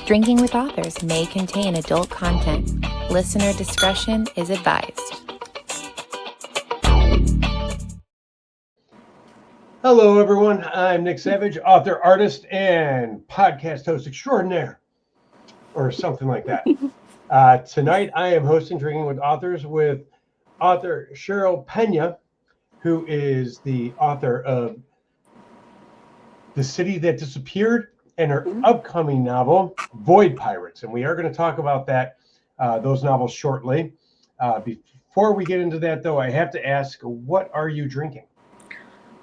Drinking with Authors may contain adult content. Listener discretion is advised. Hello, everyone. I'm Nick Savage, author, artist, and podcast host extraordinaire, or something like that. Tonight, I am hosting Drinking with Authors with author Cheryl Peña, who is the author of The City That Disappeared and her upcoming novel, Void Pirates. And we are going to talk about those novels shortly. Before we get into that, though, I have to ask, what are you drinking?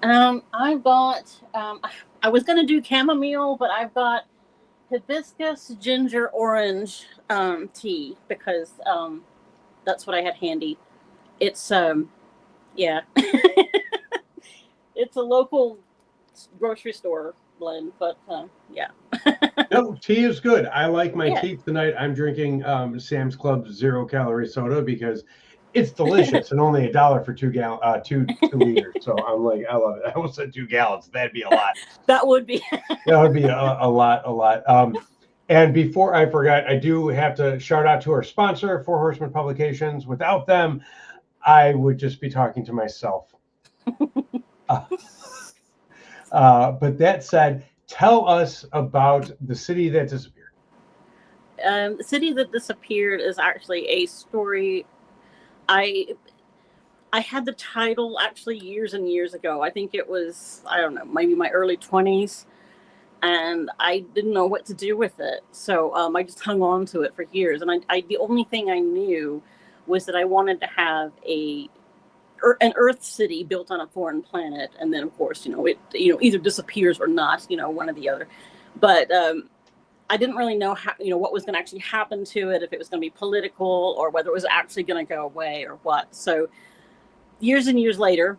I bought, I was going to do chamomile, but I've got hibiscus ginger orange tea because that's what I had handy. It's, yeah, it's a local grocery store blend, but yeah. No, tea is good. I like my tea tonight. I'm drinking Sam's Club 0-calorie soda because it's delicious and only $1 for 2 liters. So I'm like, I love it. I almost said 2 gallons. That'd be a lot. That would be. That would be a lot. And before I forgot, I do have to shout out to our sponsor, Four Horsemen Publications. Without them, I would just be talking to myself. But that said, tell us about The City That Disappeared. The City That Disappeared is actually a story. I had the title actually years and years ago. I think it was, I don't know, maybe my early 20s. And I didn't know what to do with it. So I just hung on to it for years. And the only thing I knew was that I wanted to have an Earth city built on a foreign planet, and then of course, it either disappears or not, one or the other. But I didn't really know how, what was going to actually happen to it, if it was going to be political or whether it was actually going to go away or what. So years and years later,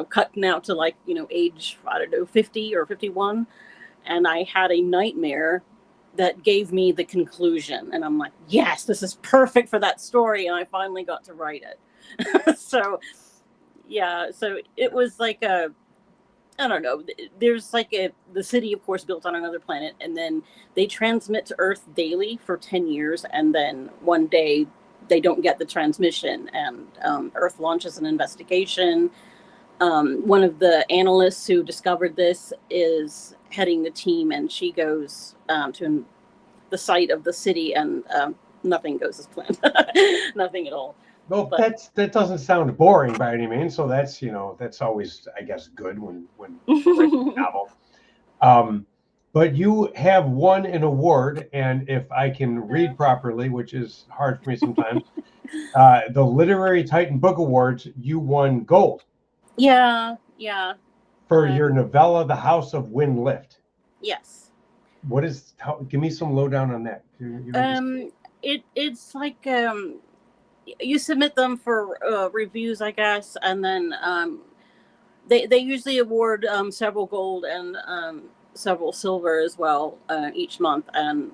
cut now to age, 50 or 51, and I had a nightmare that gave me the conclusion, and I'm like, yes, this is perfect for that story, and I finally got to write it. So yeah, so it was like I don't know, there's the city, of course, built on another planet, and then they transmit to Earth daily for 10 years, and then one day they don't get the transmission, and Earth launches an investigation. One of the analysts who discovered this is heading the team, and she goes to the site of the city, and nothing goes as planned. Nothing at all. Well, that doesn't sound boring by any means. So that's always, I guess, good when writing a novel. But you have won an award, and if I can read properly, which is hard for me sometimes, the Literary Titan Book Awards, you won gold. Yeah. For your novella, The House of Wynne Lift. Yes. Give me some lowdown on that. It's like you submit them for reviews, I guess, and then they usually award several gold and several silver as well each month. And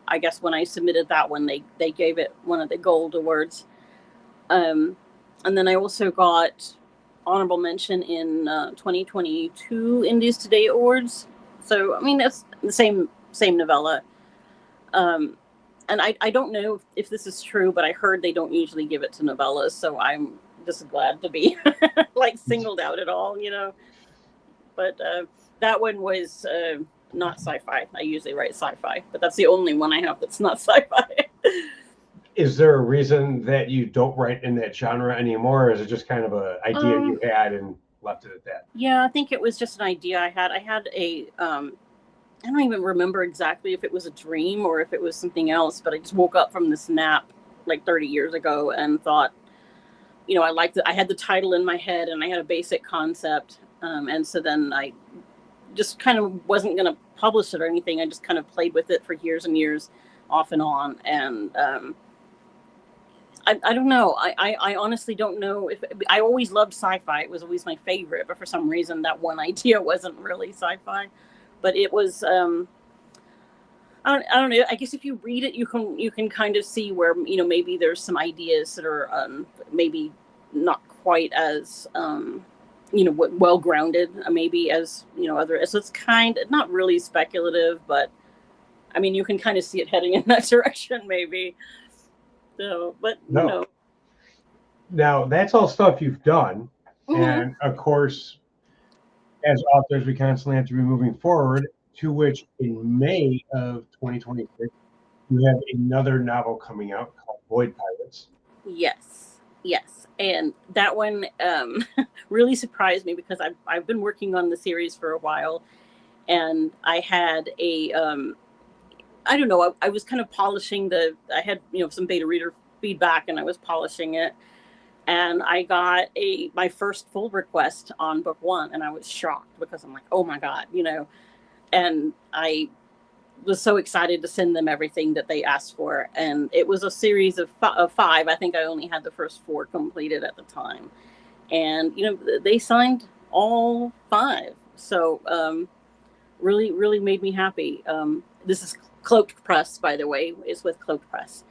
I guess when I submitted that one, they gave it one of the gold awards. And then I also got honorable mention in 2022 Indies Today Awards. So it's the same novella. And I don't know if this is true, but I heard they don't usually give it to novellas, so I'm just glad to be singled out at all, But that one was not sci-fi. I usually write sci-fi, but that's the only one I have that's not sci-fi. Is there a reason that you don't write in that genre anymore, or is it just kind of an idea you had and left it at that? Yeah, I think it was just an idea I had. I had I don't even remember exactly if it was a dream or if it was something else, but I just woke up from this nap 30 years ago and thought, I had the title in my head and I had a basic concept. And so then I just kind of wasn't going to publish it or anything. I just kind of played with it for years and years off and on. And I don't know. I honestly don't know I always loved sci-fi. It was always my favorite, but for some reason that one idea wasn't really sci-fi. But it was, I don't know. I guess if you read it, you can kind of see where, maybe there's some ideas that are maybe not quite as, well-grounded, maybe as, other. So it's kind of not really speculative, but I mean, you can kind of see it heading in that direction, maybe. So, but No. you know. Now, that's all stuff you've done. Mhm. And of course, as authors, we constantly have to be moving forward, to which in May of 2026, you have another novel coming out called Void Pirates. Yes, and that one really surprised me because I've been working on the series for a while, and I had a I don't know, I was kind of polishing I had some beta reader feedback, and I was polishing it, and I got my first full request on book one, and I was shocked because I'm like, oh my god, and I was so excited to send them everything that they asked for. And it was a series of five. I think I only had the first four completed at the time. And, they signed all five. So really, really made me happy. This is Cloaked Press, by the way. It's with Cloaked Press.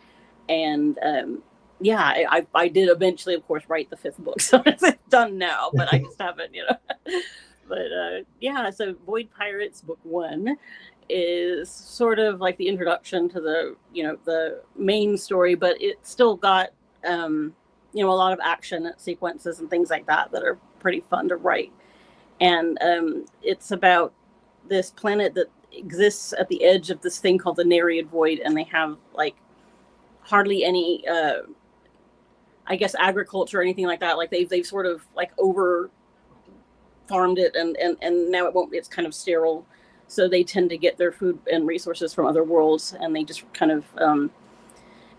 And I did eventually, of course, write the fifth book. So it's done now, but I just haven't, But so Void Pirates book one is sort of like the introduction to the main story, but it still got a lot of action sequences and things like that are pretty fun to write. And it's about this planet that exists at the edge of this thing called the Nereid Void, and they have like hardly any I guess agriculture or anything like that. Like they've sort of like over farmed it, and now it's kind of sterile. So they tend to get their food and resources from other worlds, and they just kind of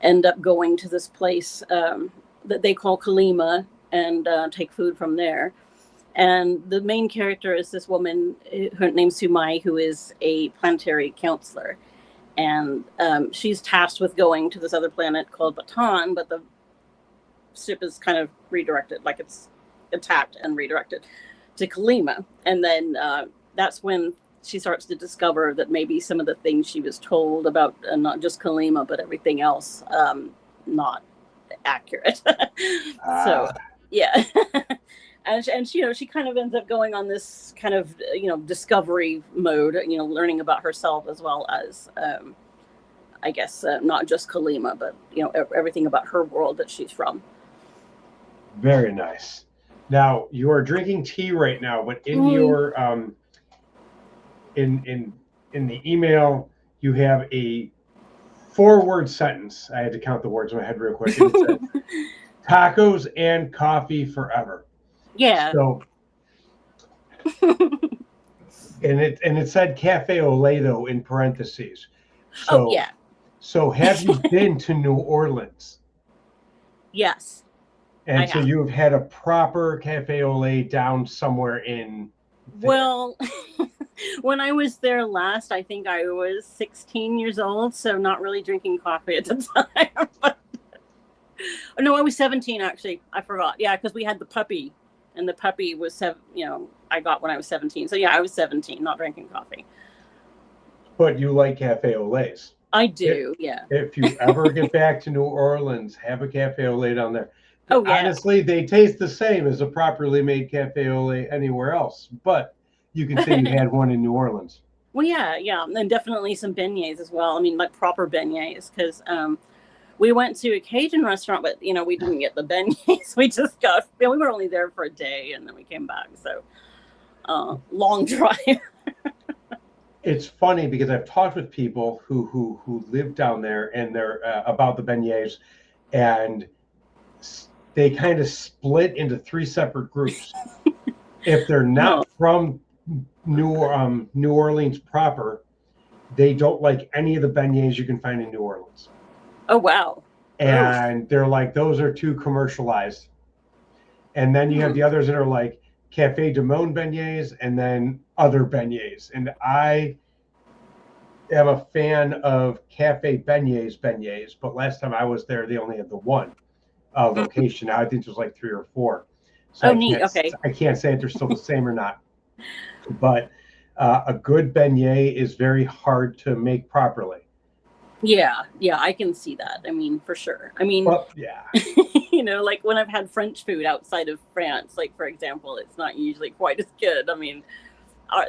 end up going to this place that they call Kalima, and take food from there. And the main character is this woman, her name's Sumai, who is a planetary counselor. And she's tasked with going to this other planet called Bataan, but the ship is kind of redirected, like it's attacked and redirected to Kalima. And then that's when she starts to discover that maybe some of the things she was told about not just Kalima, but everything else, not accurate. So, yeah. And she kind of ends up going on this kind of, discovery mode, learning about herself as well as, I guess, not just Kalima, but, everything about her world that she's from. Very nice. Now, you are drinking tea right now, but in your in the email, you have a 4-word sentence. I had to count the words in my head real quick. And it said, tacos and coffee forever. Yeah. So, and it said cafe au lait though in parentheses. So, oh yeah. So have you been to New Orleans? Yes. And so you've had a proper cafe au lait down somewhere in there. Well, when I was there last, I think I was 16 years old, so not really drinking coffee at the time. But, no, I was 17 actually. I forgot. Yeah, because we had the puppy, and the puppy was I got when I was 17. So yeah, I was 17, not drinking coffee. But you like cafe au laits. I do, yeah. If you ever get back to New Orleans, have a cafe au lait down there. Oh, yeah. Honestly, they taste the same as a properly made cafe au lait anywhere else, but you can say you had one in New Orleans. Well, yeah, and definitely some beignets as well. I mean, like proper beignets, because we went to a Cajun restaurant, but we didn't get the beignets. We just got. We were only there for a day, and then we came back. So long drive. It's funny because I've talked with people who live down there, and they're about the beignets, and they kind of split into 3 separate groups. If they're not from New Orleans proper, they don't like any of the beignets you can find in New Orleans. Oh, wow. And they're like, those are too commercialized. And then you have the others that are like Café du Monde beignets and then other beignets. And I am a fan of Café beignets, but last time I was there, they only had the one location. Now I think there's like 3 or 4. So neat. Okay. I can't say if they're still the same or not. But a good beignet is very hard to make properly. Yeah, I can see that. I mean, for sure. I mean, yeah. Like when I've had French food outside of France, like for example, it's not usually quite as good. I mean,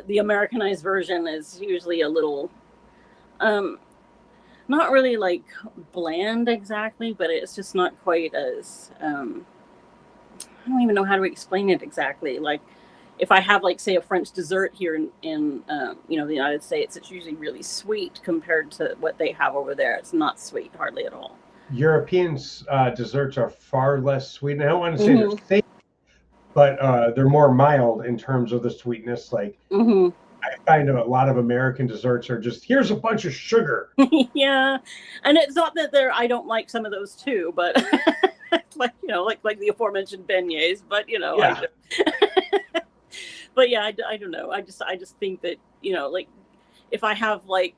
the Americanized version is usually a little not really like bland exactly, but it's just not quite as I don't even know how to explain it exactly. Like if I have like say a French dessert here in the United States, it's usually really sweet compared to what they have over there. It's not sweet hardly at all. European desserts are far less sweet. And I don't want to say they're thick, but they're more mild in terms of the sweetness. Like I find a lot of American desserts are just, here's a bunch of sugar. Yeah, and it's not that I don't like some of those too, but like like the aforementioned beignets, but Yeah. But yeah, I don't know. I just think that like if I have like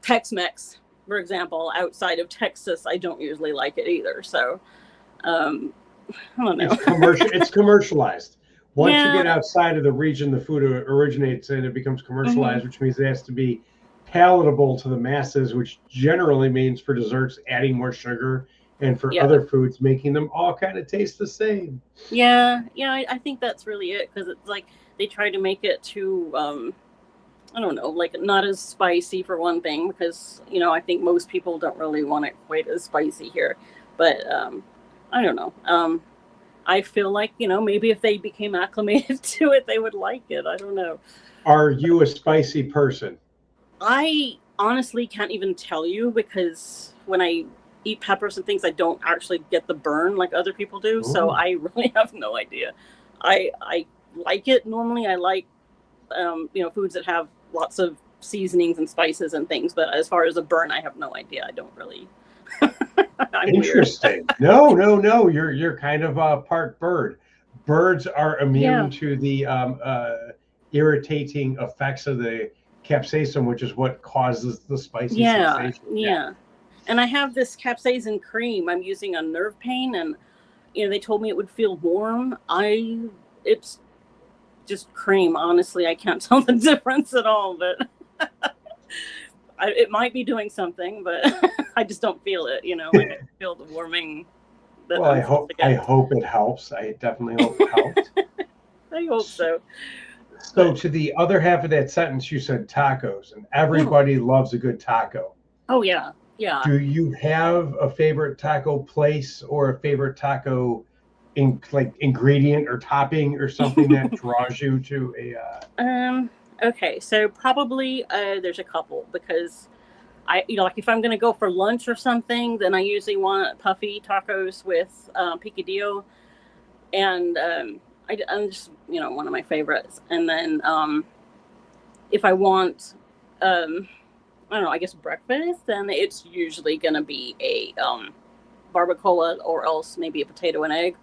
Tex-Mex, for example, outside of Texas, I don't usually like it either. So I don't know. It's commercialized. Once Yeah. you get outside of the region the food originates in, it becomes commercialized, which means it has to be palatable to the masses, which generally means for desserts adding more sugar, and for other foods making them all kind of taste the same. Yeah, I think that's really it, because it's like they try to make it too I don't know, like not as spicy for one thing, because I think most people don't really want it quite as spicy here, but I don't know. I feel like maybe if they became acclimated to it, they would like it. I don't know. Are you a spicy person? I honestly can't even tell you, because when I eat peppers and things, I don't actually get the burn like other people do. Ooh. So I really have no idea. I like it normally. I like foods that have lots of seasonings and spices and things, but as far as a burn, I have no idea. I don't really. I'm interesting. Weird. No. You're kind of a part bird. Birds are immune to the irritating effects of the capsaicin, which is what causes the spicy sensation. Yeah. And I have this capsaicin cream I'm using on nerve pain, and they told me it would feel warm. It's just cream. Honestly, I can't tell the difference at all, but it might be doing something, but I just don't feel it. Like I feel the warming. Well, I hope it helps. I definitely hope it helps. I hope so. So to the other half of that sentence, you said tacos, and everybody loves a good taco. Oh yeah. Yeah. Do you have a favorite taco place or a favorite taco ingredient or topping or something that draws you to a okay, so probably there's a couple, because I like if I'm gonna go for lunch or something, then I usually want puffy tacos with picadillo, and I'm just one of my favorites. And then if I want I don't know, I guess breakfast, then it's usually gonna be a barbacoa, or else maybe a potato and egg.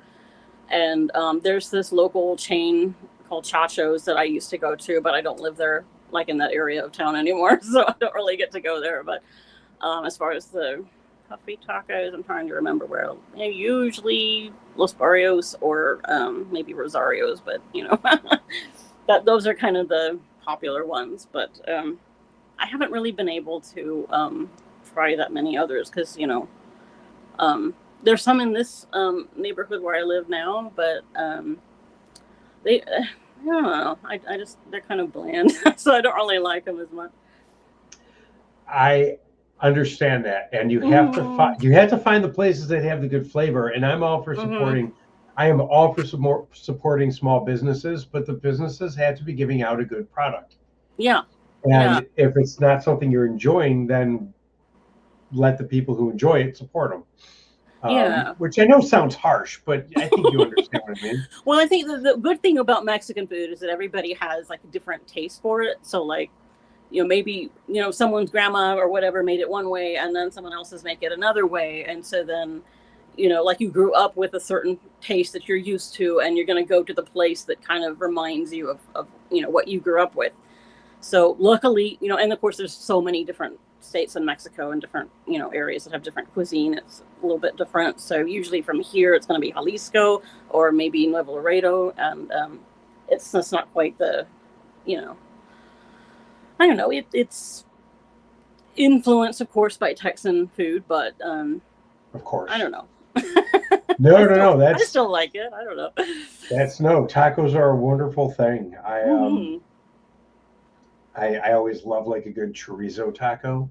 And there's this local chain called Chacho's that I used to go to, but I don't live there, like in that area of town anymore, so I don't really get to go there. But as far as the puffy tacos, I'm trying to remember where. Usually Los Barrios or maybe Rosario's, but those are kind of the popular ones. But I haven't really been able to try that many others, because there's some in this neighborhood where I live now, but I don't know. I just, they're kind of bland, so I don't really like them as much. I understand that, and you have to find the places that have the good flavor. And I'm all for supporting. I am all for supporting small businesses, but the businesses have to be giving out a good product. Yeah. And if it's not something you're enjoying, then let the people who enjoy it support them. Which I know sounds harsh, but I think you understand what I mean. Well, I think the good thing about Mexican food is that everybody has like a different taste for it. So like, maybe, someone's grandma or whatever made it one way, and then someone else's make it another way. And so then, like you grew up with a certain taste that you're used to, and you're going to go to the place that kind of reminds you of what you grew up with. So luckily, and of course there's so many different states in Mexico and different, areas that have different cuisine. It's a little bit different. So usually from here, it's going to be Jalisco or maybe Nuevo Laredo. And it's not quite the, I don't know. It's influenced, of course, by Texan food, but of course, I don't know. No. I still like it. I don't know. Tacos are a wonderful thing. I always love like a good chorizo taco.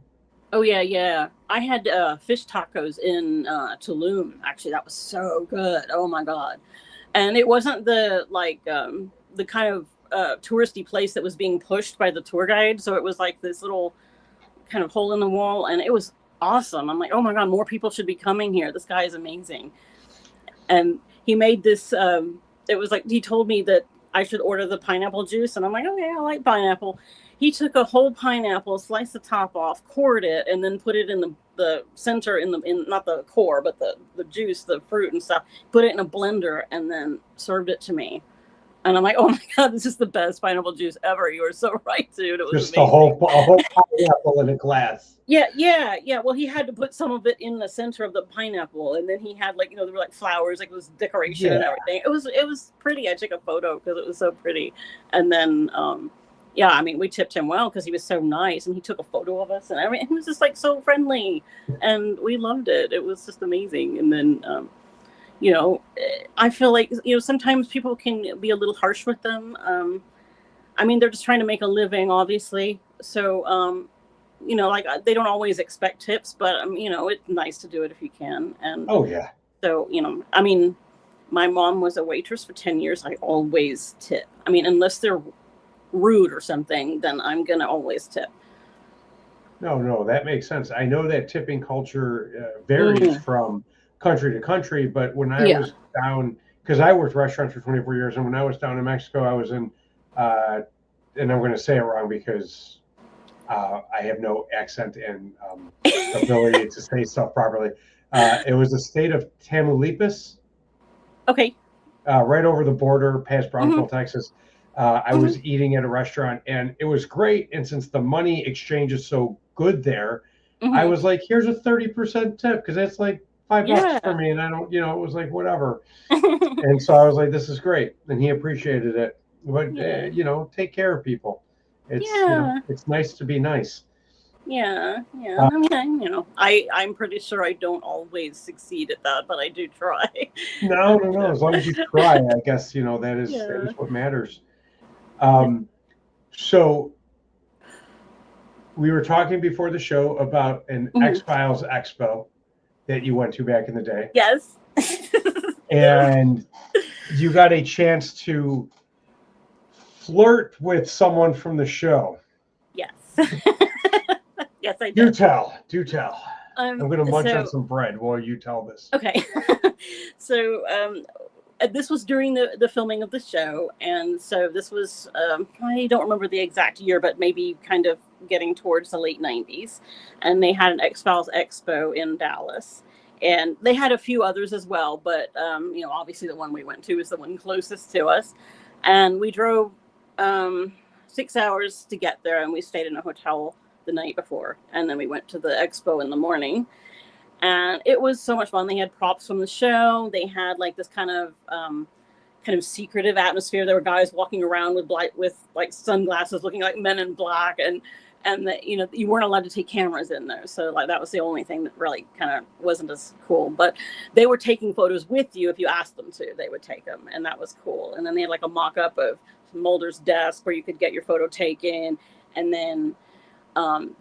Oh yeah. I had fish tacos in Tulum. Actually, that was so good. Oh my god! And it wasn't the kind of touristy place that was being pushed by the tour guide. So it was like this little kind of hole in the wall, and it was awesome. I'm like, oh my god, more people should be coming here. This guy is amazing. And he made this. It was like he told me that I should order the pineapple juice, and I'm like, okay, I like pineapple. He took a whole pineapple, sliced the top off, cored it, and then put it in the center in not the core, but the juice, the fruit and stuff. Put it in a blender and then served it to me. And I'm like, oh my god, this is the best pineapple juice ever. You were so right, dude. It was Just amazing. a whole pineapple in a glass. Yeah. Well, he had to put some of it in the center of the pineapple, and then he had there were like flowers, like it was decoration and everything. It was pretty. I took a photo because it was so pretty, and then I mean, we tipped him well because he was so nice, and he took a photo of us and everything. He was just like so friendly, and we loved it. It was just amazing. And then I feel like sometimes people can be a little harsh with them. I mean, they're just trying to make a living, obviously, so. Like they don't always expect tips, but it's nice to do it if you can. And oh yeah. So I mean, my mom was a waitress for 10 years. I always tip. I mean, unless they're rude or something, then I'm gonna always tip. No, that makes sense. I know that tipping culture varies from country to country, but when I was down, because I worked restaurants for 24 years, and when I was down in Mexico, I was in, and I'm going to say it wrong because I have no accent and ability to say stuff properly. It was the state of Tamaulipas. Okay. Right over the border past Brownsville, Texas. I was eating at a restaurant, and it was great. And since the money exchange is so good there, I was like, here's a 30% tip, because that's like $5 for me. And I don't, it was like, whatever. And so I was like, this is great. And he appreciated it. But, take care of people. It's, it's nice to be nice. Yeah. I mean, I'm pretty sure I don't always succeed at that, but I do try. No. As long as you try, I guess, that is what matters. So we were talking before the show about an X-Files Expo that you went to back in the day. Yes. And you got a chance to flirt with someone from the show. Yes. Yes, I did. Do tell. I'm going to munch on some bread while you tell this. Okay. So this was during the filming of the show. And so this was, I don't remember the exact year, but maybe kind of getting towards the late 90s. And they had an X-Files Expo in Dallas. And they had a few others as well. But, obviously the one we went to is the one closest to us. And we drove 6 hours to get there, and we stayed in a hotel the night before. And then we went to the expo in the morning. And it was so much fun. They had props from the show. They had like this kind of secretive atmosphere. There were guys walking around with like sunglasses, looking like Men in Black, and that you weren't allowed to take cameras in there. So like that was the only thing that really kind of wasn't as cool. But they were taking photos with you if you asked them to. They would take them, and that was cool. And then they had like a mock-up of Mulder's desk where you could get your photo taken, and then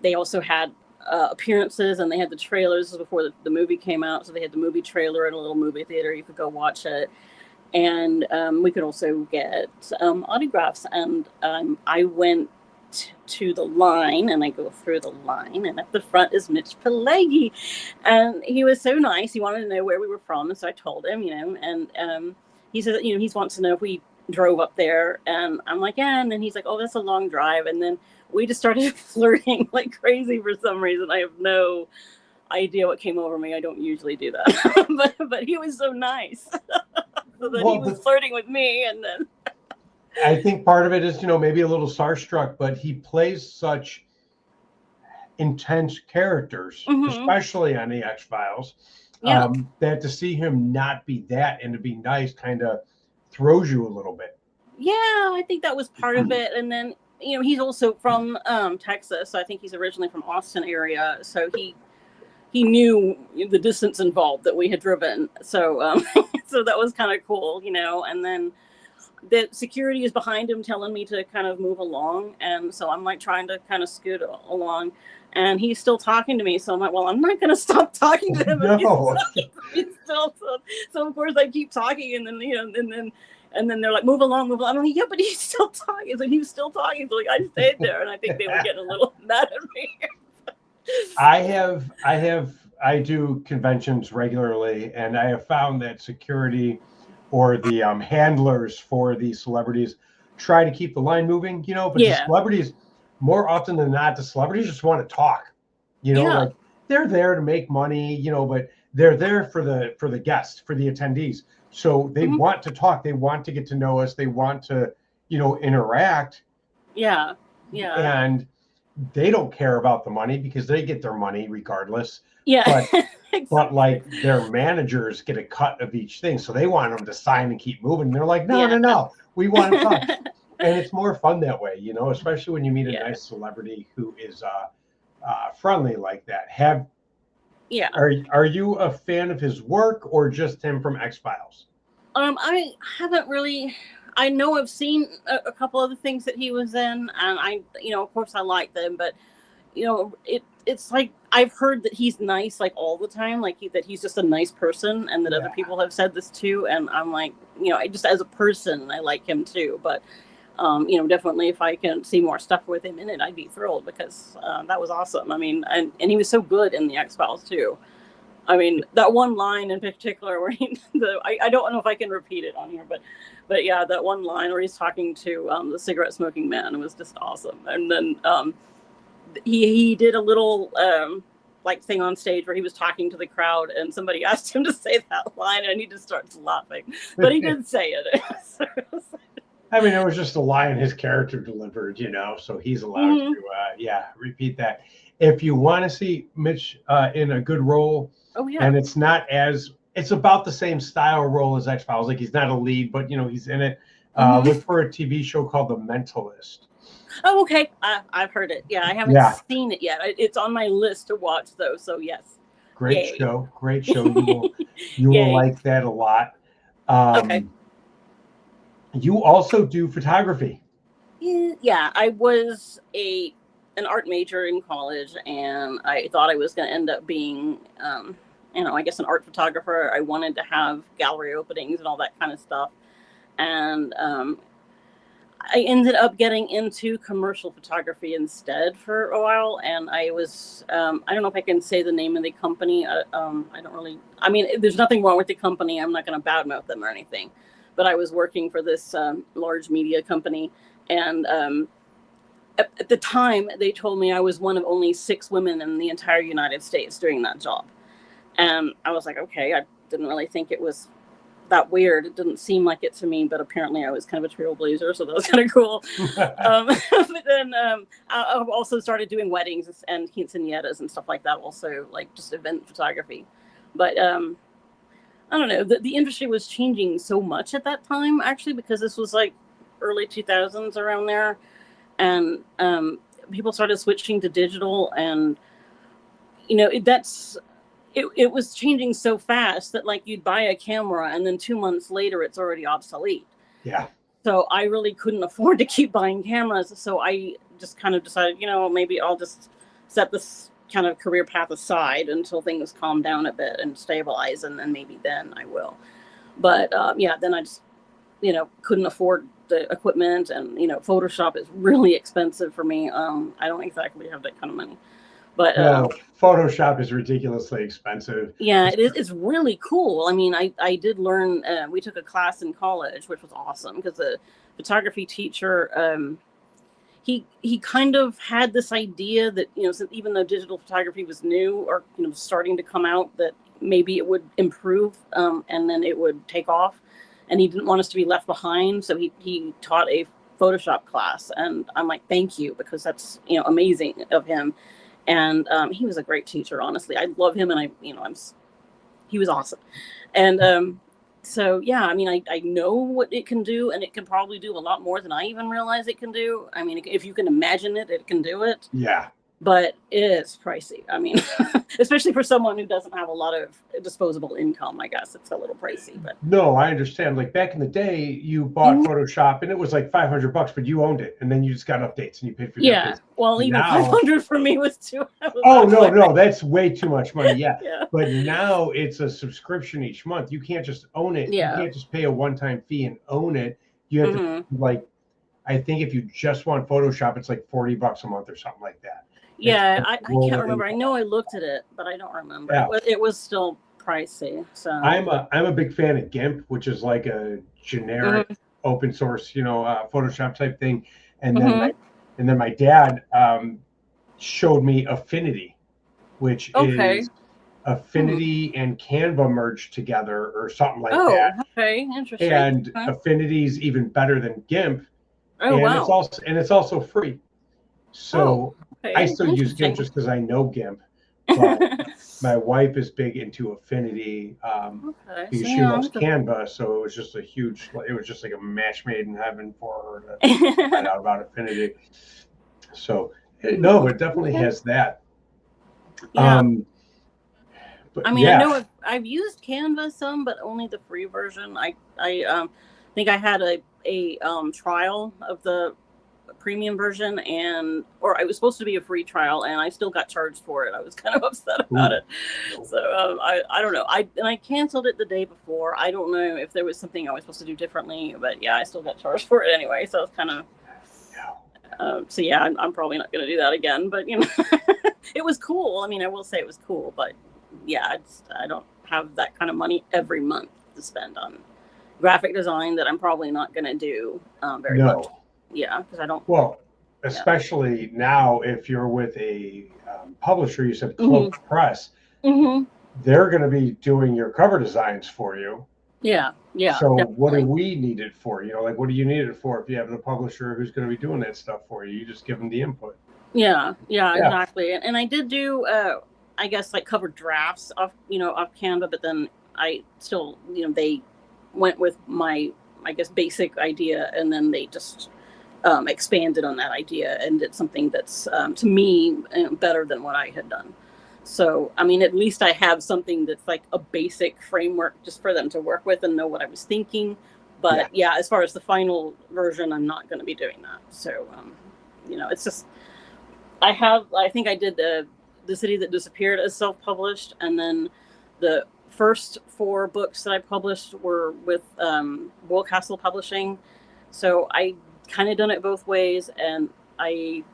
they also had appearances, and they had the trailers before the movie came out. So they had the movie trailer in a little movie theater. You could go watch it. And we could also get autographs. And I went to the line, and I go through the line, and at the front is Mitch Pileggi. And he was so nice. He wanted to know where we were from. And so I told him, and he said, he wants to know if we drove up there. And I'm like, yeah. And then he's like, oh, that's a long drive. And then we just started flirting like crazy for some reason. I have no idea what came over me. I don't usually do that. but he was so nice. So then he was flirting with me, and then I think part of it is, maybe a little starstruck, but he plays such intense characters, especially on the X-Files, that to see him not be that and to be nice kind of throws you a little bit. Yeah, I think that was part of it. And then, he's also from Texas. So I think he's originally from Austin area. So he knew the distance involved that we had driven. So so that was kind of cool, and then the security is behind him telling me to kind of move along. And so I'm like trying to kind of scoot along. and he's still talking to me. So I'm like, well, I'm not going to stop talking to him. No. He's still so of course I keep talking, and then and then they're like, move along. I'm like, yeah, but he's still talking. So he was still talking. So like I stayed there, and I think they were getting a little mad at me. I do conventions regularly, and I have found that security or the handlers for the celebrities try to keep the line moving, but the celebrities, more often than not, the celebrities just want to talk, like they're there to make money, but they're there for the guests, for the attendees. So they want to talk. They want to get to know us. They want to, interact. Yeah. And they don't care about the money because they get their money regardless. Yeah. But, exactly. but like their managers get a cut of each thing. So they want them to sign and keep moving. And they're like, no, we want to talk. And it's more fun that way, especially when you meet a nice celebrity who is friendly like that. Are you a fan of his work or just him from X-Files? I haven't really. I know I've seen a couple of the things that he was in, and I, of course I like them, but it's like I've heard that he's nice like all the time, like that he's just a nice person, and that other people have said this too, and I'm like, just as a person, I like him too, but definitely if I can see more stuff with him in it, I'd be thrilled, because that was awesome. I mean, and he was so good in the X-Files too. I mean, that one line in particular where I don't know if I can repeat it on here, but yeah, that one line where he's talking to the cigarette smoking man, was just awesome. And then he did a little like thing on stage where he was talking to the crowd, and somebody asked him to say that line, and he just starts laughing, but he did say it. I mean, it was just a line his character delivered, so he's allowed to, repeat that. If you want to see Mitch in a good role, and it's about the same style role as X-Files, like he's not a lead, but he's in it. Look for a TV show called The Mentalist. Oh, okay. I've heard it. Yeah, I haven't seen it yet. It's on my list to watch though. So yes. Great show. You will like that a lot. Okay. You also do photography. Yeah, I was an art major in college, and I thought I was going to end up being, I guess an art photographer. I wanted to have gallery openings and all that kind of stuff. And I ended up getting into commercial photography instead for a while. And I was, I don't know if I can say the name of the company. I don't really, there's nothing wrong with the company. I'm not going to badmouth them or anything. But I was working for this large media company. And at the time, they told me I was one of only 6 women in the entire United States doing that job. And I was like, okay, I didn't really think it was that weird. It didn't seem like it to me, but apparently I was kind of a trailblazer, so that was kind of cool. But then I also started doing weddings and quinceañeras and stuff like that, also like just event photography. But I don't know, the industry was changing so much at that time, actually, because this was like early 2000s around there. And people started switching to digital, and it was changing so fast that like you'd buy a camera and then 2 months later it's already obsolete. Yeah. So I really couldn't afford to keep buying cameras. So I just kind of decided, maybe I'll just set this kind of career path aside until things calm down a bit and stabilize, and then maybe then I will. But then I just, couldn't afford the equipment, and Photoshop is really expensive for me. I don't exactly have that kind of money, but Photoshop is ridiculously expensive. Yeah, it is. It's really cool. I mean, I did learn. We took a class in college, which was awesome, because the photography teacher, he kind of had this idea that even though digital photography was new or starting to come out, that maybe it would improve, and then it would take off. And he didn't want us to be left behind, so he taught a Photoshop class, and I'm like, thank you, because that's amazing of him, and he was a great teacher. Honestly, I love him, and he was awesome, and so yeah, I know what it can do, and it can probably do a lot more than I even realize it can do. I mean, if you can imagine it, it can do it. Yeah. but it is pricey. I mean, especially for someone who doesn't have a lot of disposable income, I guess it's a little pricey. But no, I understand. Like back in the day, you bought Mhm. Photoshop and it was like $500, but you owned it, and then you just got updates and you paid for the yeah, updates. well, even Now, 500 for me was too. oh no, that's way too much money. Yeah. Yeah. But now it's a subscription each month. You can't just own it. Yeah. You can't just pay a one-time fee and own it. You have to like, I think if you just want Photoshop, it's like $40 a month or something like that. Yeah, I can't remember. I know I looked at it, but I don't remember. Yeah. It was still pricey. So I'm a big fan of GIMP, which is like a generic open source, Photoshop type thing. And then my dad showed me Affinity, which is Affinity and Canva merged together or something like that. Oh, okay, interesting. And Affinity is even better than GIMP. Oh, and wow. it's also free. So I still use GIMP just because I know GIMP. But my wife is big into Affinity because she loves Canva. So it was just like a match made in heaven for her to find out about Affinity. So no, it definitely has that. Yeah. But, I mean, I know I've used Canva some, but only the free version. I think I had a trial of the premium version, or it was supposed to be a free trial, and I still got charged for it. I was kind of upset about it. So I don't know. I canceled it the day before. I don't know if there was something I was supposed to do differently, but yeah, I still got charged for it anyway. So it's kind of. So yeah, I'm probably not going to do that again. But it was cool. I mean, I will say it was cool, but yeah, I don't have that kind of money every month to spend on graphic design that I'm probably not going to do very much. Yeah, because I don't. Well, especially now, if you're with a publisher, you said Cloak Press, they're going to be doing your cover designs for you. Yeah. So definitely. What do we need it for? Like, what do you need it for if you have the publisher who's going to be doing that stuff for you? You just give them the input. Yeah, exactly. And I did do, I guess, like cover drafts off Canva, but then I still, they went with my, I guess, basic idea, and then they just expanded on that idea and did something that's, to me, better than what I had done. So, I mean, at least I have something that's like a basic framework just for them to work with and know what I was thinking. But yeah, as far as the final version, I'm not going to be doing that. So, it's just, I think I did the City That Disappeared as self-published. And then the first 4 books that I published were with Boyle Castle Publishing. So I kind of done it both ways. And I'm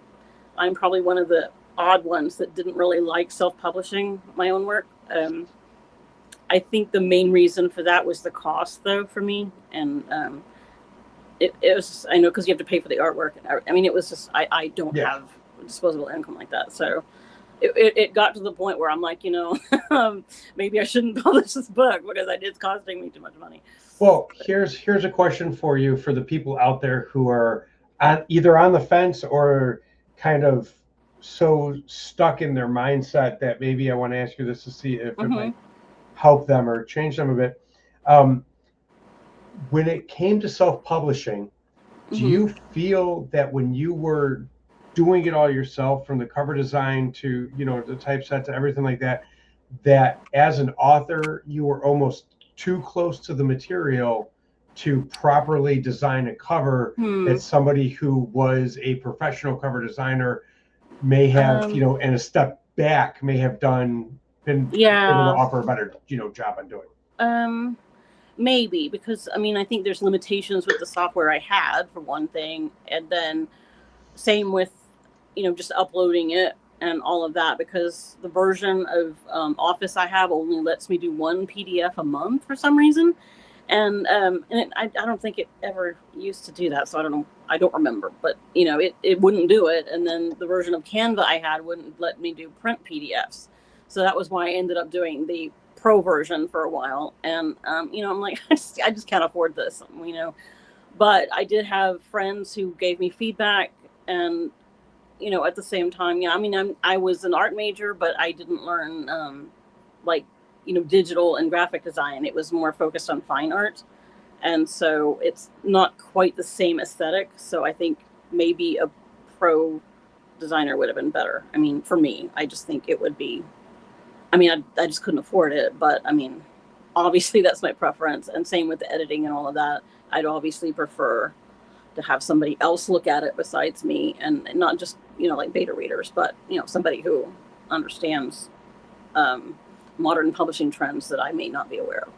probably one of the odd ones that didn't really like self-publishing my own work. I think the main reason for that was the cost, though, for me. And it was, I know, because you have to pay for the artwork. I mean, it was just, I don't have disposable income like that. So it got to the point where I'm like, maybe I shouldn't publish this book because it's costing me too much money. Well, here's a question for you, for the people out there who are either on the fence or kind of so stuck in their mindset that maybe I want to ask you this to see if it might help them or change them a bit. When it came to self-publishing, do you feel that when you were doing it all yourself, from the cover design to the typeset to everything like that, that as an author you were almost too close to the material to properly design a cover that somebody who was a professional cover designer may have, and a step back may have been able to offer a better, job on doing? Maybe, because I mean, I think there's limitations with the software I had, for one thing, and then same with, just uploading it and all of that, because the version of Office I have only lets me do 1 PDF a month for some reason. And I don't think it ever used to do that, so I don't know. I don't remember, but it wouldn't do it. And then the version of Canva I had wouldn't let me do print PDFs, so that was why I ended up doing the Pro version for a while. And I'm like, I just can't afford this, But I did have friends who gave me feedback, and at the same time, I was an art major, but I didn't learn digital and graphic design. It was more focused on fine art. And so it's not quite the same aesthetic. So I think maybe a pro designer would have been better. I mean, for me, I just think it would be, I mean, I just couldn't afford it, but I mean, obviously that's my preference. And same with the editing and all of that. I'd obviously prefer to have somebody else look at it besides me, and not just, like beta readers, but, somebody who understands modern publishing trends that I may not be aware of.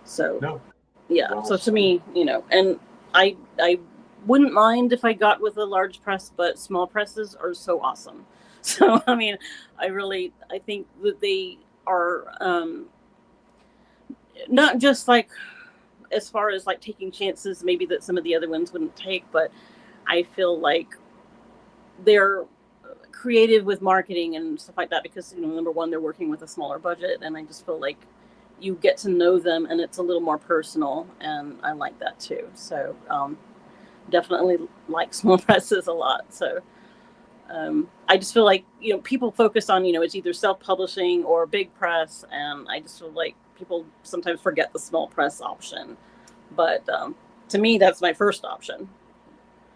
So, No. yeah. Well, So to me, and I wouldn't mind if I got with a large press, but small presses are so awesome. So, I mean, I think that they are not just like, as far as like taking chances, maybe that some of the other ones wouldn't take, but I feel like they're creative with marketing and stuff like that because, number one, they're working with a smaller budget, and I just feel like you get to know them and it's a little more personal, and I like that too. So definitely like small presses a lot. So I just feel like, people focus on, it's either self-publishing or big press, and I just feel like people sometimes forget the small press option. But to me, that's my first option.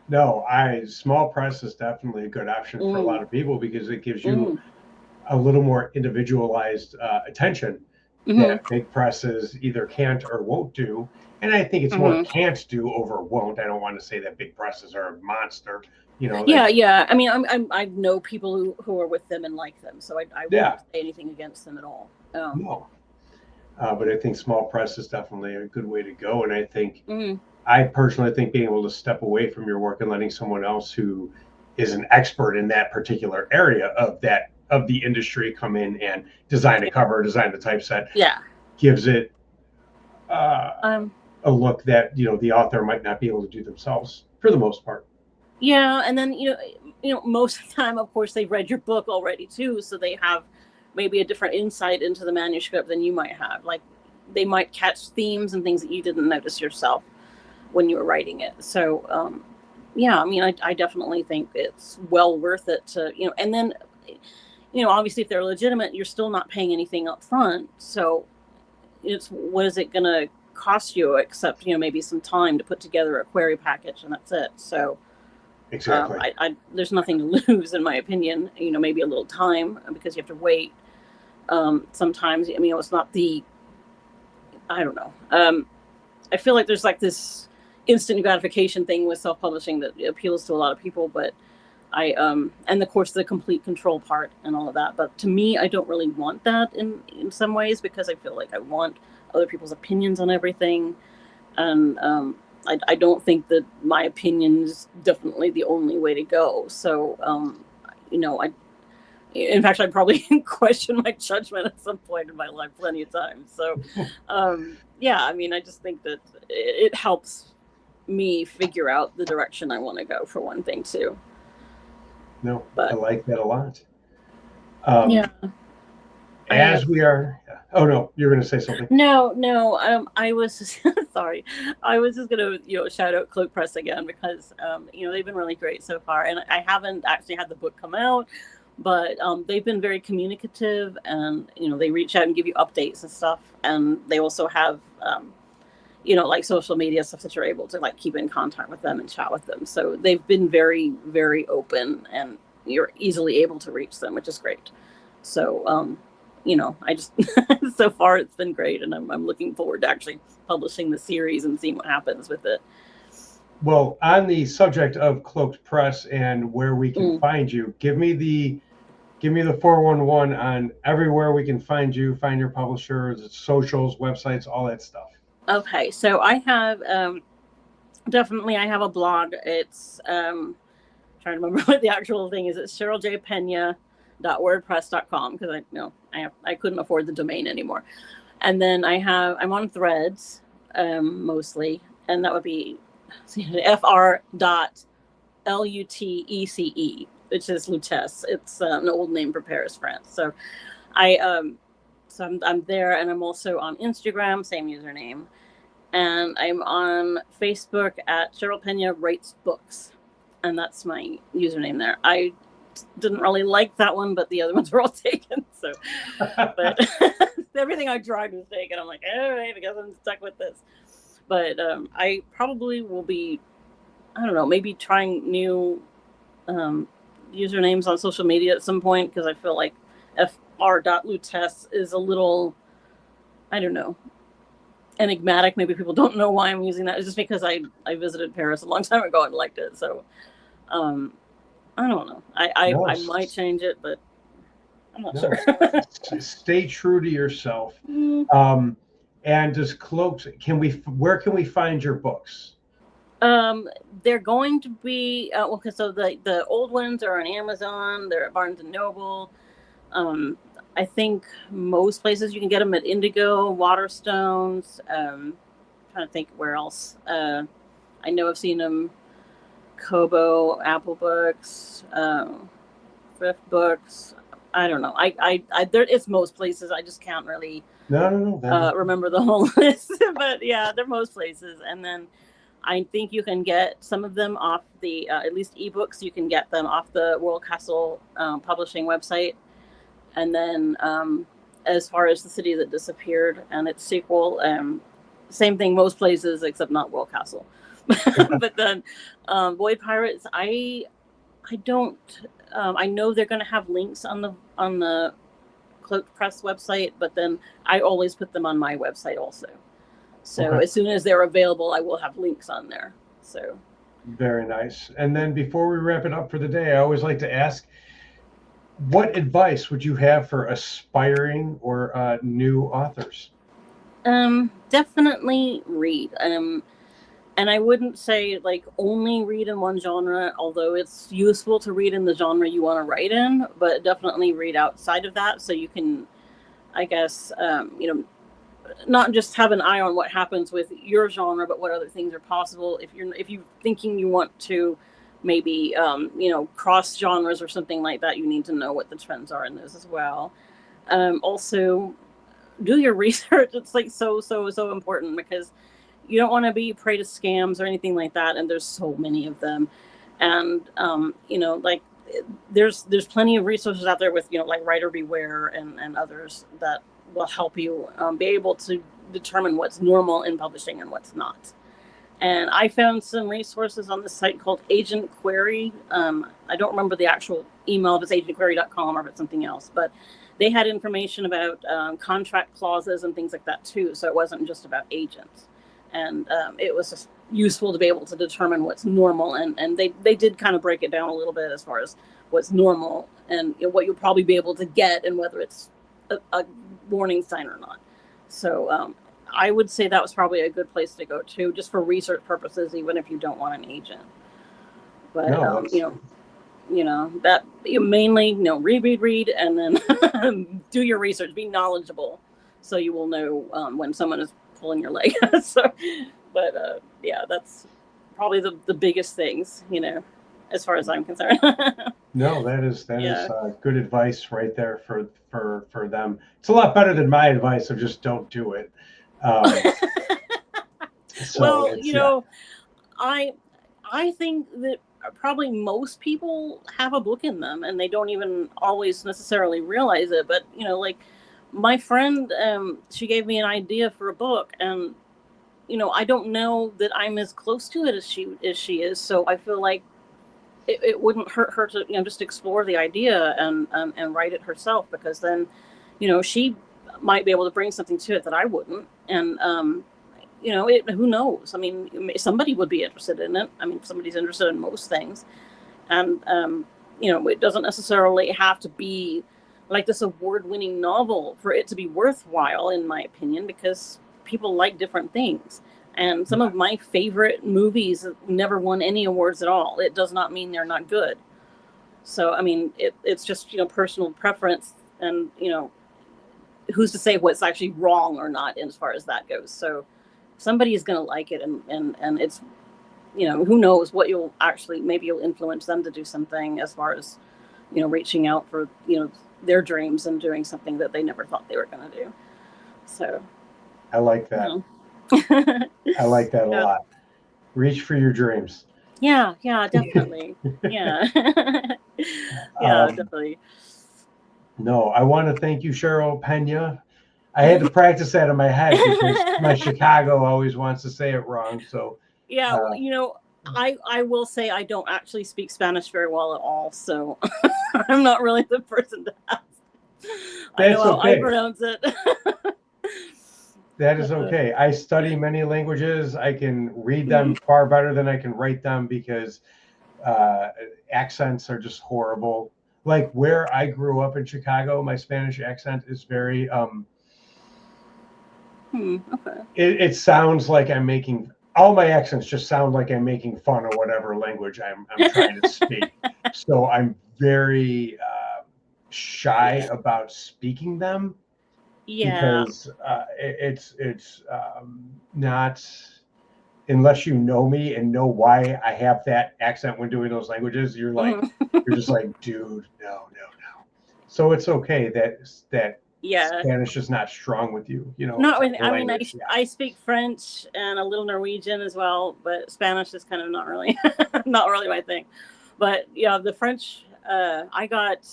No, small press is definitely a good option for a lot of people because it gives you a little more individualized attention that big presses either can't or won't do. And I think it's more can't do over won't. I don't want to say that big presses are a monster. Yeah. I mean, I know people who are with them and like them, so I won't say anything against them at all. No. But I think small press is definitely a good way to go. And I think I personally think being able to step away from your work and letting someone else who is an expert in that particular area of the industry come in and design a cover, design the typeset, gives it a look that the author might not be able to do themselves for the most part. Yeah, and then most of the time, of course, they've read your book already too, so they have maybe a different insight into the manuscript than you might have. Like, they might catch themes and things that you didn't notice yourself when you were writing it. So I mean, I definitely think it's well worth it to, and then obviously if they're legitimate, you're still not paying anything up front, so what is it gonna cost you except maybe some time to put together a query package, and that's it. So exactly, there's nothing to lose in my opinion. Maybe a little time because you have to wait. Sometimes, I mean, it's not I don't know. I feel like there's like this instant gratification thing with self-publishing that appeals to a lot of people, but and of course the complete control part and all of that. But to me, I don't really want that in some ways, because I feel like I want other people's opinions on everything. And I don't think that my opinion is definitely the only way to go. So, in fact, I probably question my judgment at some point in my life plenty of times. So, I mean, I just think that it helps me figure out the direction I want to go, for one thing, too. No, but I like that a lot. As we are. Oh no, you're going to say something. No. I was sorry. I was just going to shout out Cloak Press again because they've been really great so far, and I haven't actually had the book come out, but they've been very communicative, and they reach out and give you updates and stuff, and they also have like social media stuff that you're able to like keep in contact with them and chat with them. So they've been very, very open, and you're easily able to reach them, which is great. So I just so far it's been great, and I'm looking forward to actually publishing the series and seeing what happens with it. Well, on the subject of Cloaked Press and where we can find you, give me the 411 on everywhere we can find you, find your publishers, socials, websites, all that stuff. Okay, so I have definitely I have a blog. It's trying to remember what the actual thing is. It's CherylJPeña.wordpress.com because I couldn't afford the domain anymore. And then I'm on Threads mostly, and that would be fr.lutece, which is Lutece. It's an old name for Paris, France. So I'm there, and I'm also on Instagram, same username, and I'm on Facebook at Cheryl Peña Writes Books, and that's my username there. I didn't really like that one, but the other ones were all taken. So, but everything I tried was taken. I'm like, all right, I guess I'm stuck with this. But I probably will be, I don't know, maybe trying new usernames on social media at some point, because I feel like fr.lutess is a little, I don't know, enigmatic. Maybe people don't know why I'm using that. It's just because I visited Paris a long time ago and liked it. So I don't know. I might change it, but I'm not sure. Stay true to yourself. And does Cloaks, where can we find your books? They're going to be okay. So the old ones are on Amazon. They're at Barnes and Noble. I think most places you can get them at Indigo, Waterstones. Trying to think where else. I know I've seen them Kobo, Apple Books, Thrift Books. I don't know. It's most places. I just can't really remember the whole list. But yeah, they're most places. And then I think you can get some of them off the, at least ebooks, you can get them off the World Castle publishing website. And then as far as The City That Disappeared and its sequel, same thing most places except not World Castle. But then Boy Pirates, I don't, I know they're going to have links on the Cloaked Press website, but then I always put them on my website also. So as soon as they're available, I will have links on there. So very nice. And then before we wrap it up for the day, I always like to ask, what advice would you have for aspiring or new authors? Definitely read. And I wouldn't say like only read in one genre, although it's useful to read in the genre you want to write in, but definitely read outside of that so you can, I guess, not just have an eye on what happens with your genre, but what other things are possible. If you're thinking you want to maybe cross genres or something like that, you need to know what the trends are in those as well. Also, do your research. It's like so important, because you don't want to be prey to scams or anything like that. And there's so many of them. And like there's plenty of resources out there with like Writer Beware and others that will help you be able to determine what's normal in publishing and what's not. And I found some resources on the site called Agent Query. I don't remember the actual email, if it's agentquery.com or if it's something else, but they had information about contract clauses and things like that too. So it wasn't just about agents. And it was just useful to be able to determine what's normal. And they did kind of break it down a little bit as far as what's normal and what you'll probably be able to get and whether it's a warning sign or not. So I would say that was probably a good place to go to, just for research purposes, even if you don't want an agent. But that you mainly read, and then do your research, be knowledgeable, so you will know when someone is pulling your leg. But that's probably the biggest things, as far as I'm concerned. No, that is good advice right there for them. It's a lot better than my advice of just don't do it. I think that probably most people have a book in them and they don't even always necessarily realize it. But like my friend, she gave me an idea for a book, and I don't know that I'm as close to it as she is. So I feel like it wouldn't hurt her to just explore the idea and write it herself, because then she might be able to bring something to it that I wouldn't. And who knows? I mean, somebody would be interested in it. I mean, somebody's interested in most things, and it doesn't necessarily have to be like this award-winning novel for it to be worthwhile, in my opinion, because people like different things. And some of my favorite movies never won any awards at all. It does not mean they're not good. So, I mean, it's just, personal preference, and, who's to say what's actually wrong or not as far as that goes. So somebody is going to like it, and it's, who knows what maybe you'll influence them to do something as far as, reaching out for, their dreams and doing something that they never thought they were going to do. So I like that. I like that a lot. Reach for your dreams. Yeah, definitely. Yeah. Definitely. No, I want to thank you, Cheryl Peña. I had to practice that in my head because my Chicago always wants to say it wrong. So I will say I don't actually speak Spanish very well at all, so I'm not really the person to ask. I know how I pronounce it. That is okay. I study many languages. I can read them far better than I can write them because accents are just horrible. Like where I grew up in Chicago, my Spanish accent is very Okay. It sounds like I'm making, all my accents just sound like I'm making fun of whatever language I'm trying to speak. So I'm very shy about speaking them. Yeah. Because it's not, unless you know me and know why I have that accent when doing those languages, you're like, you're just like, dude, no. So it's okay that Spanish is not strong with you, you know. Not really. I mean, I speak French and a little Norwegian as well, but Spanish is kind of not really my thing. But yeah, the French, I got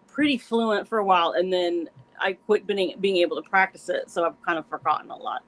pretty fluent for a while, and then I quit being able to practice it, so I've kind of forgotten a lot.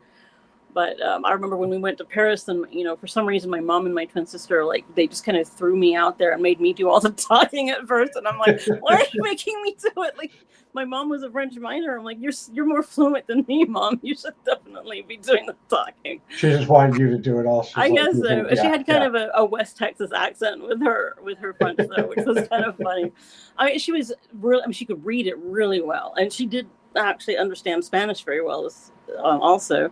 But I remember when we went to Paris, and for some reason, my mom and my twin sister, like, they just kind of threw me out there and made me do all the talking at first, and I'm like, why are you making me do it? Like, my mom was a French minor. I'm like, you're more fluent than me, Mom. You should definitely be doing the talking. She just wanted you to do it all. I guess so. She had kind of a West Texas accent with her French, though, which was kind of funny. I mean, she was really. I mean, she could read it really well, and she did actually understand Spanish very well. Also,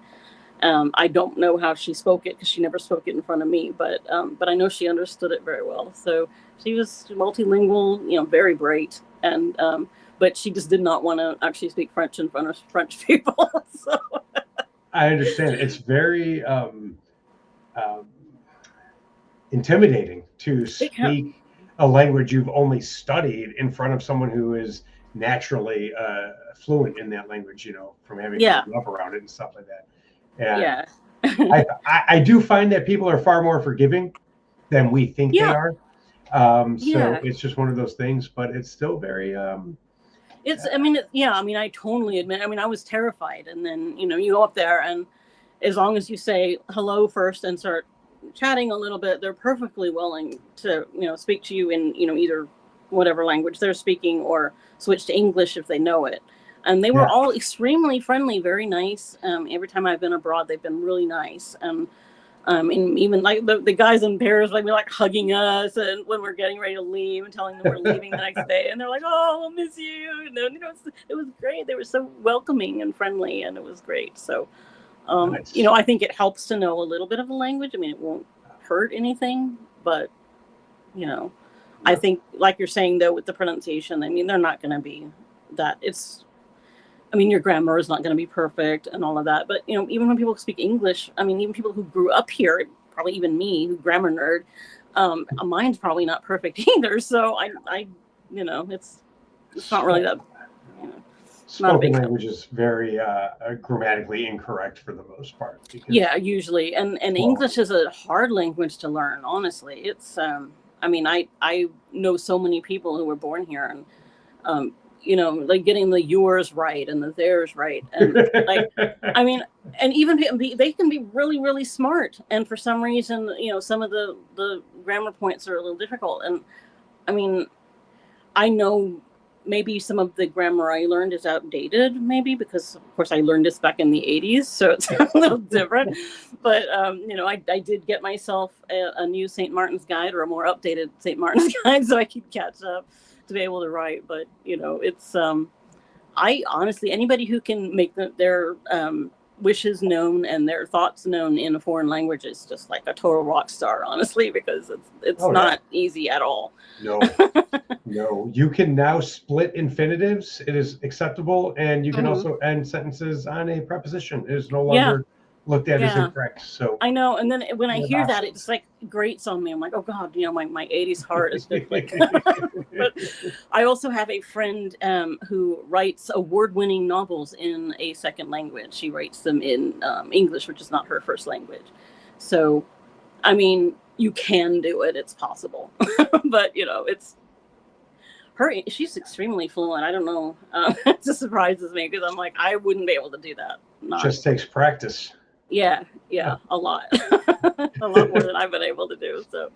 I don't know how she spoke it because she never spoke it in front of me, but I know she understood it very well. So she was multilingual, very bright, and but she just did not want to actually speak French in front of French people. So. I understand. It's very intimidating to speak a language you've only studied in front of someone who is naturally fluent in that language, from having grown up around it and stuff like that. And I do find that people are far more forgiving than we think they are. So it's just one of those things, but it's still very I totally admit. I mean, I was terrified, and then you go up there, and as long as you say hello first and start chatting a little bit, they're perfectly willing to speak to you in either whatever language they're speaking, or switch to English if they know it. And they were all extremely friendly, very nice. Every time I've been abroad, they've been really nice. And even like the guys in Paris, like, hugging us, and when we're getting ready to leave, and telling them we're leaving the next day, and they're like, "Oh, I'll miss you." And it was great. They were so welcoming and friendly, and it was great. So, nice. I think it helps to know a little bit of a language. I mean, it won't hurt anything, but I think, like you're saying though, with the pronunciation, I mean, they're not going to be that. Your grammar is not going to be perfect and all of that. But, even when people speak English, I mean, even people who grew up here, probably even me, who grammar nerd, mine's probably not perfect either. So it's not really that. Spoken language is very grammatically incorrect for the most part. Usually. And English is a hard language to learn, honestly. It's, I know so many people who were born here, and, like getting the yours right and the theirs right. And and even they can be really, really smart. And for some reason, some of the grammar points are a little difficult. And I mean, I know maybe some of the grammar I learned is outdated, maybe because, of course, I learned this back in the 80s. So it's a little different. But, I did get myself a new St. Martin's guide, or a more updated St. Martin's guide, so I could catch up to be able to write. But it's I honestly, anybody who can make their wishes known and their thoughts known in a foreign language is just like a total rock star, honestly, because it's not easy at all. No, you can now split infinitives. It is acceptable, and you can also end sentences on a preposition. It is no longer looked at as incorrect. So I know, and then when I hear that, it's like grates on me. I'm like, oh God, my 80s heart is just like. But I also have a friend who writes award-winning novels in a second language. She writes them in English, which is not her first language. So, I mean, you can do it. It's possible, but it's. She's extremely fluent. I don't know. It just surprises me because I'm like, I wouldn't be able to do that. Just takes practice. Yeah, a lot. A lot more than I've been able to do. So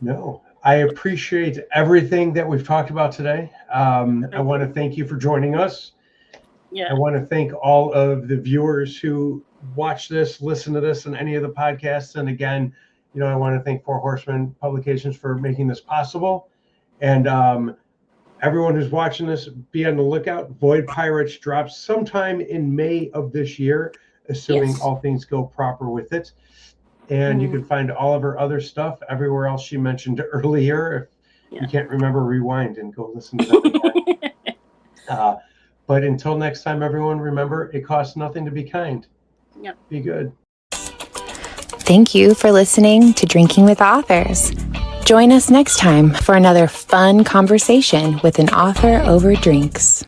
No, I appreciate everything that we've talked about today. I want to thank you for joining us. yeah. I want to thank all of the viewers who watch this, listen to this, and any of the podcasts. And again, I want to thank Four Horsemen Publications for making this possible. And everyone who's watching this, be on the lookout. Void Pirates drops sometime in May of this year, assuming Yes. all things go proper with it. And you can find all of her other stuff everywhere else she mentioned earlier. If you can't remember, rewind and go listen to that again. But until next time, everyone, remember, it costs nothing to be kind. Yep. Be good. Thank you for listening to Drinking with Authors. Join us next time for another fun conversation with an author over drinks.